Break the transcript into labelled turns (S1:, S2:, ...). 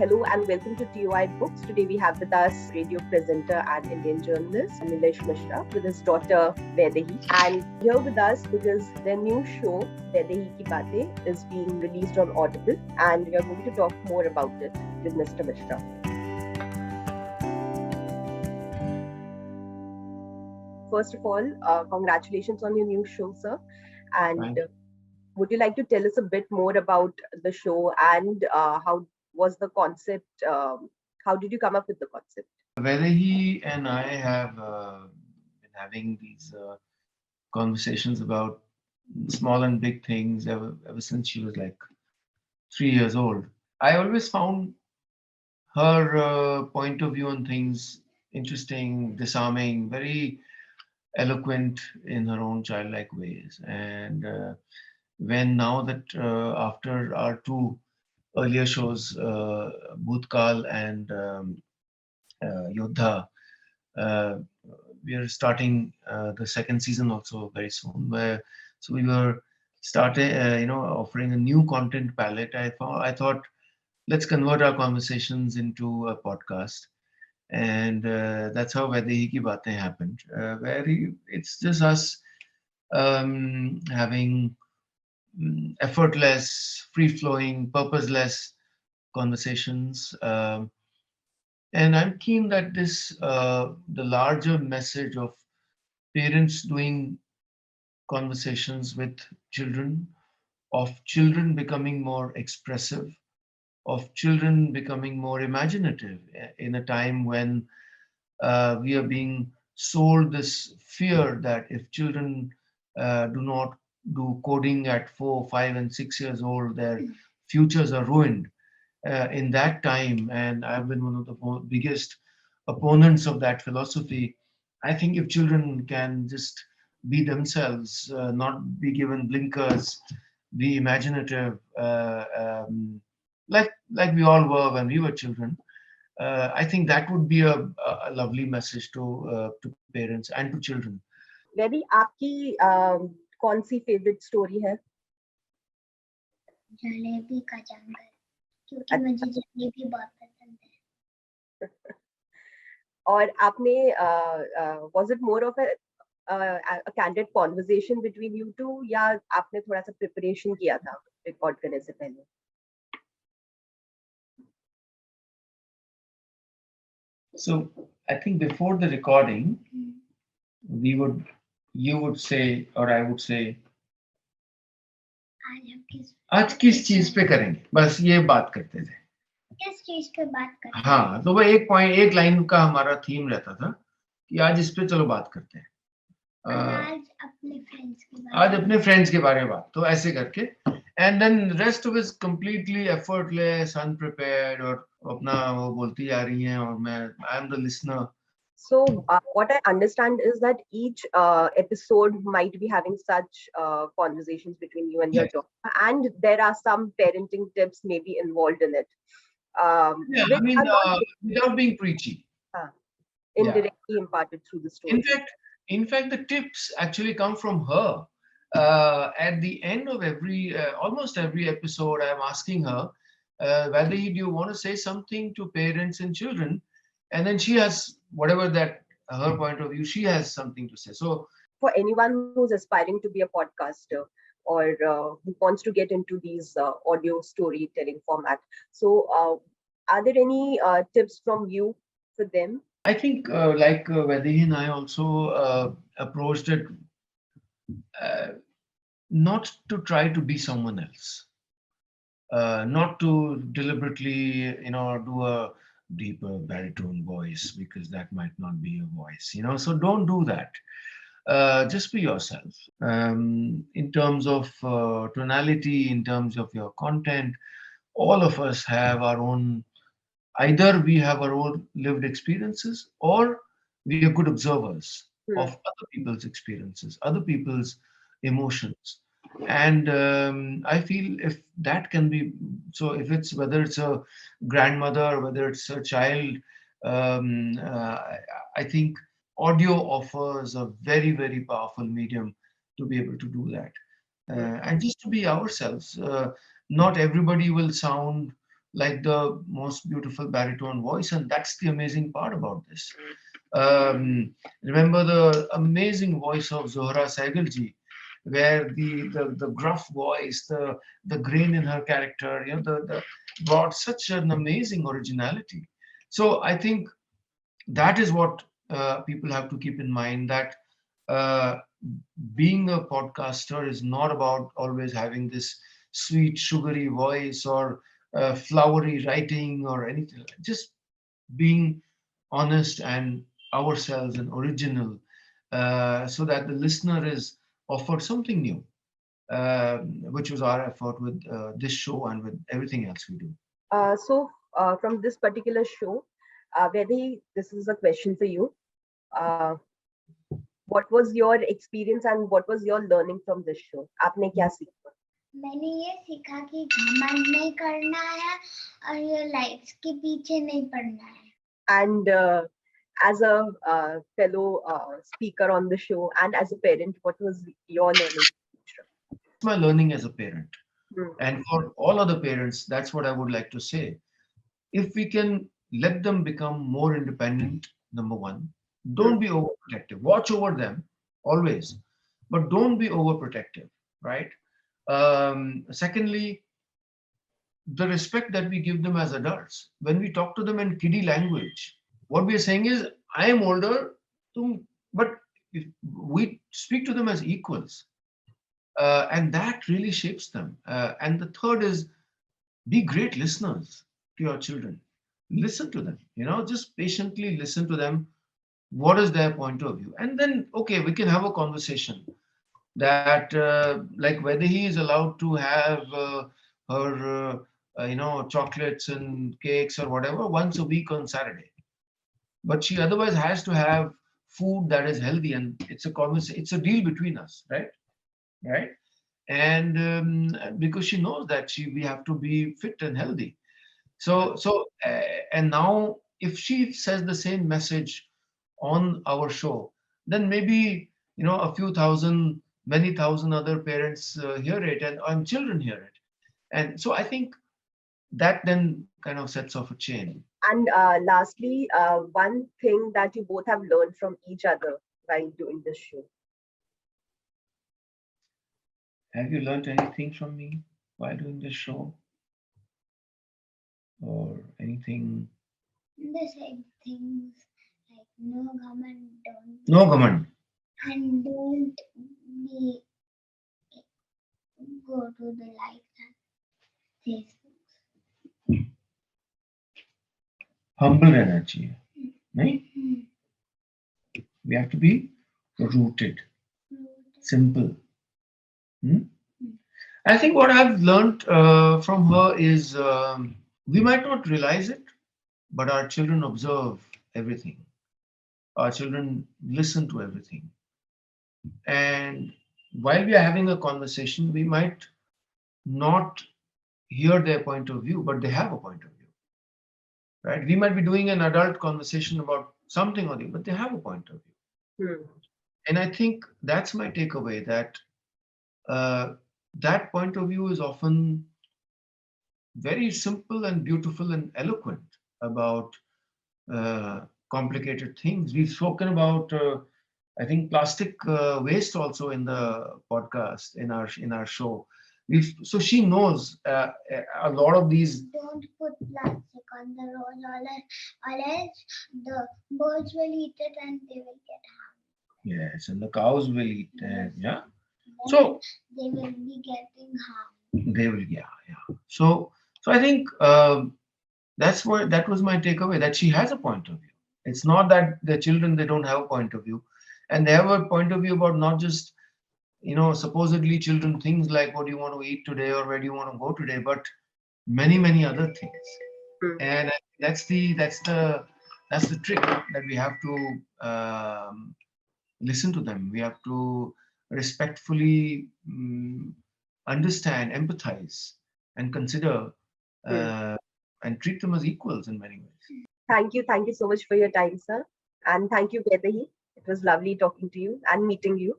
S1: Hello and welcome to TOI Books. Today we have with us radio presenter and Indian journalist Neelesh Misra with his daughter Vaidehi. And here with us because their new show Vaidehi Ki Baatein is being released on Audible, and we are going to talk more about it with Mr. Misra. First of all, congratulations on your new show, sir. And would you like to tell us a bit more about the show and how was the concept? How did you come up with the concept?
S2: Vaidehi and I have been having these conversations about small and big things ever since she was like 3 years old. I always found her point of view on things interesting, disarming, very eloquent in her own childlike ways. And when now that after our two earlier shows, Bhutkal and Yodha, uh, we are starting the second season also very soon. So we were starting, offering a new content palette. I thought let's convert our conversations into a podcast, and that's how Vaidehi Ki Baatein happened. It's just us having effortless, free flowing, purposeless conversations. And I'm keen that the larger message of parents doing conversations with children, of children becoming more expressive, of children becoming more imaginative in a time when we are being sold this fear that if children do not do coding at 4, 5, and 6 years old, their futures are ruined. In that time, and I've been one of the biggest opponents of that philosophy. I think if children can just be themselves, not be given blinkers, be imaginative, like we all were when we were children, I think that would be a lovely message to parents and to children.
S1: वेदी आपकी कौन सी favourite story है?
S3: जलेबी का जंगल, क्योंकि मुझे जलेबी बहुत पसंद है।
S1: और आपने was it more of a candid conversation between you two या आपने थोड़ा सा प्रिपरेशन किया था रिकॉर्ड करने से पहले?
S2: So I think before the recording, you would say, or I would say, आज किस चीज पे करेंगे, बस ये बात करते थे।
S3: किस चीज पे बात करते?
S2: हाँ, तो वो एक लाइन का हमारा थीम रहता था कि आज इस पे चलो बात करते हैं। आज अपने फ्रेंड्स के बारे में बात, तो ऐसे करके, and then rest of is completely effortless, unprepared, और अपना वो बोलती जा रही हैं और मैं I am the listener.
S1: So what I understand is that each episode might be having such conversations between you and your daughter, and there are some parenting tips maybe involved in it.
S2: Yeah, I mean, without being preachy.
S1: Indirectly imparted through the story.
S2: In fact, the tips actually come from her. At the end of almost every episode, I'm asking her, Vaidehi, do you want to say something to parents and children? And then she has whatever that her point of view, she has something to say. So
S1: for anyone who's aspiring to be a podcaster or who wants to get into these audio storytelling format, so are there any tips from you for them?
S2: I think like Vaidehi and I also approached it not to try to be someone else, not to deliberately, do a deeper baritone voice, because that might not be your voice, so don't do that. Just be yourself, in terms of tonality, in terms of your content. All of us have our own, either we have our own lived experiences, or we are good observers of other people's experiences, other people's emotions. And I feel if that can be, so if it's, whether it's a grandmother, whether it's a child, I think audio offers a very, very powerful medium to be able to do that. And just to be ourselves. Not everybody will sound like the most beautiful baritone voice, and that's the amazing part about this. Remember the amazing voice of Zohra Saigalji, where the gruff voice, the grain in her character, the brought such an amazing originality. So I think that is what people have to keep in mind, that uh, being a podcaster is not about always having this sweet sugary voice or flowery writing or anything. Just being honest and ourselves and original, so that the listener is offered something new, which was our effort with this show and with everything else we do.
S1: From this particular show, Vaidehi, this is a question for you. Uh, what was your experience and what was your learning from this show? आपने क्या सीखा?
S3: मैंने ये सीखा कि घमंड नहीं करना है और ये लाइक्स के पीछे नहीं पड़ना है.
S1: And as a fellow speaker on the show and as a parent, what was your learning?
S2: My learning as a parent,
S1: Hmm.
S2: and for all other parents, that's what I would like to say. If we can let them become more independent, number one, don't be overprotective. Watch over them always, but don't be overprotective, right? Secondly, the respect that we give them as adults. When we talk to them in kiddie language, what we are saying is, I am older, but if we speak to them as equals, and that really shapes them. And the third is, be great listeners to your children. Listen to them, just patiently listen to them. What is their point of view? And then, okay, we can have a conversation that, like, whether he is allowed to have her, chocolates and cakes or whatever once a week on Saturday. But she otherwise has to have food that is healthy, and it's a conversation, it's a deal between us, right? Right? And because she knows that we have to be fit and healthy. And now if she says the same message on our show, then maybe a few thousand, many thousand other parents hear it, and children hear it. And so I think that then kind of sets off a chain.
S1: And lastly, one thing that you both have learned from each other while doing this show.
S2: Have you learned anything from me while doing this show? Or anything?
S3: The same things like no government, don't.
S2: No government.
S3: And don't be go to the likes and Facebook.
S2: Humble रहना चाहिए, नहीं? We have to be rooted, simple. I think what I've learned from her is, we might not realize it, but our children observe everything. Our children listen to everything. And while we are having a conversation, we might not hear their point of view, but they have a point of view. Right? We might be doing an adult conversation about something or the other, but they have a point of view. And I think that's my takeaway, that that point of view is often very simple and beautiful and eloquent about complicated things. We've spoken about, I think, plastic waste also in the podcast, in our show. So she knows a lot of these.
S3: Don't put plastic on the road, or else the birds will eat it and they will get harmed.
S2: Yes, and the cows will eat it. Yeah.
S3: Then
S2: So
S3: they will be getting harmed.
S2: they will, yeah. So I think that was my takeaway, that she has a point of view. It's not that the children, they don't have a point of view, and they have a point of view about not just supposedly children things like, what do you want to eat today or where do you want to go today, but many other things. And that's the trick, that we have to listen to them. We have to respectfully understand, empathize, and consider, and treat them as equals in many ways.
S1: Thank you so much for your time, sir. And thank you, Vaidehi. It was lovely talking to you and meeting you.